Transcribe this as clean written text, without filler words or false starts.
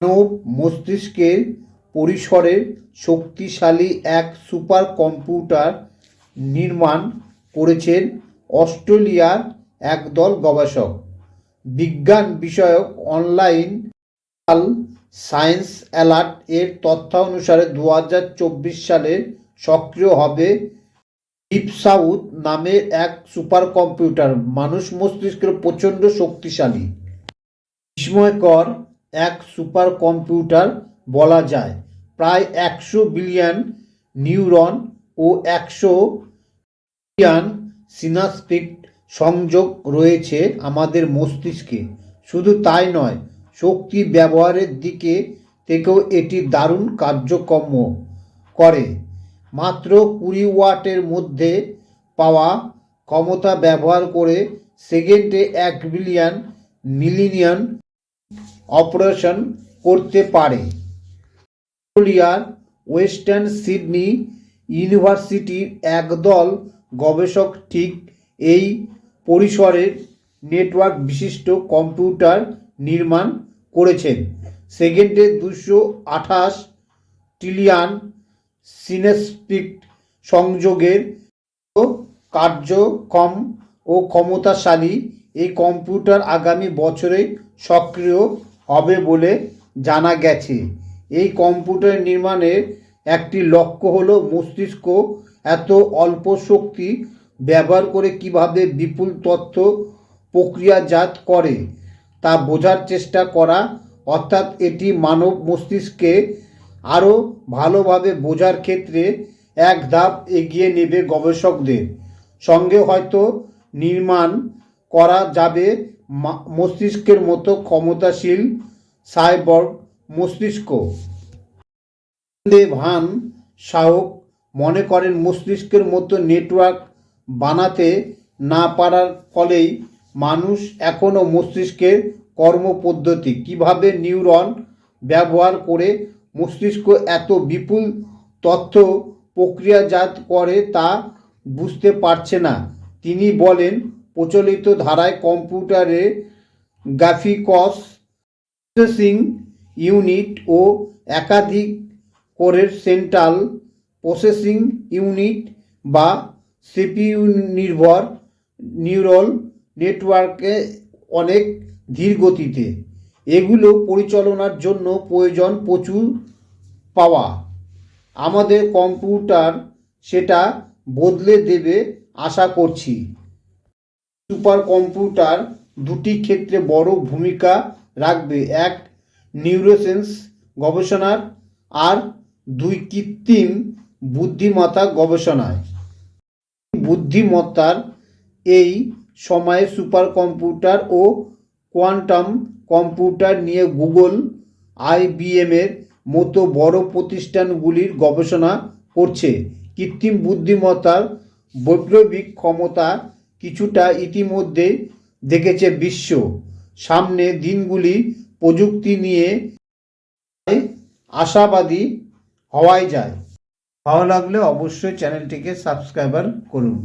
মানব মস্তিষ্কের পরিসরের শক্তিশালী এক সুপার কম্পিউটার নির্মাণ করেছেন অস্ট্রেলিয়ার একদল গবেষক। বিজ্ঞান বিষয়ক অনলাইন সায়েন্স অ্যালার্ট এর তথ্যানুসারে 2024 সালে সক্রিয় হবে ডিপ সাউথ নামের এক সুপার কম্পিউটার। মানুষ মস্তিষ্কের প্রচণ্ড শক্তিশালী, বিস্ময়কর এক সুপার কম্পিউটার বলা যায়। প্রায় 100 বিলিয়ন নিউরন ও 100 বিলিয়ন সিনাপটিক সংযোগ রয়েছে আমাদের মস্তিষ্কে। শুধু তাই নয়, শক্তি ব্যবহারের দিকে থেকেও এটি দারুণ কার্যক্রম করে। মাত্র 20 ওয়াটের মধ্যে পাওয়া ক্ষমতা ব্যবহার করে সেকেন্ডে 1 বিলিয়ন মিলিয়ন অপারেশন করতে পারে। অস্ট্রেলিয়ার ওয়েস্টার্ন সিডনি ইউনিভার্সিটির একদল গবেষক ঠিক এই পরিসরের নেটওয়ার্ক বিশিষ্ট কম্পিউটার নির্মাণ করেছেন। সেকেন্ডে 228 ট্রিলিয়ন সিনাপটিক সংযোগের কার্যক্ষম ও ক্ষমতাশালী এই কম্পিউটার আগামী বছরে সক্রিয় হবে বলে জানা গেছে। এই কম্পিউটার নির্মাণের একটি লক্ষ্য হলো মস্তিষ্ক এত অল্প শক্তি ব্যবহার করে কিভাবে বিপুল তথ্য প্রক্রিয়াজাত করে তা বোঝার চেষ্টা করা, অর্থাৎ এটি মানব মস্তিষ্ককে আরও ভালোভাবে বোঝার ক্ষেত্রে এক ধাপ এগিয়ে নেবে। গবেষকদের সঙ্গে হয়তো নির্মাণ করা যাবে মস্তিষ্কের মতো ক্ষমতাশীল সাইবর্গ মস্তিষ্ক। ভান শাওক মনে করেন, মস্তিষ্কের মতো নেটওয়ার্ক বানাতে না পারার ফলেই মানুষ এখনও মস্তিষ্কের কর্মপদ্ধতি, কিভাবে নিউরন ব্যবহার করে মস্তিষ্ক এত বিপুল তথ্য প্রক্রিয়াজাত করে তা বুঝতে পারছে না। তিনি বলেন, প্রচলিত ধারায় কম্পিউটারে গ্রাফিক্স প্রসেসিং ইউনিট ও একাধিক কোরের সেন্ট্রাল প্রসেসিং ইউনিট বা সিপিইউ নির্ভর নিউরাল নেটওয়ার্কে অনেক ধীর গতিতে। এগুলো পরিচালনার জন্য প্রয়োজন প্রচুর পাওয়া। আমাদের কম্পিউটার সেটা বদলে দেবে আশা করছি। সুপার কম্পিউটার দুটি ক্ষেত্রে বড় ভূমিকা রাখবে, এক নিউরোসায়েন্স গবেষণার আর দুই কৃত্রিম বুদ্ধিমত্তা গবেষণায়। বুদ্ধিমত্তার এই সময়ে সুপার কম্পিউটার ও কোয়ান্টাম কম্পিউটার নিয়ে গুগল, আইবিএমের মতো বড় প্রতিষ্ঠানগুলির গবেষণা করছে। কৃত্রিম বুদ্ধিমত্তার বৈপ্লবিক ক্ষমতা কিছুটা ইতিমধ্যে দেখেছে বিশ্ব। সামনে দিনগুলি প্রযুক্তি নিয়ে আশাবাদী হওয়াই যায়। ভালো লাগলে অবশ্যই চ্যানেলটিকে সাবস্ক্রাইব করুন।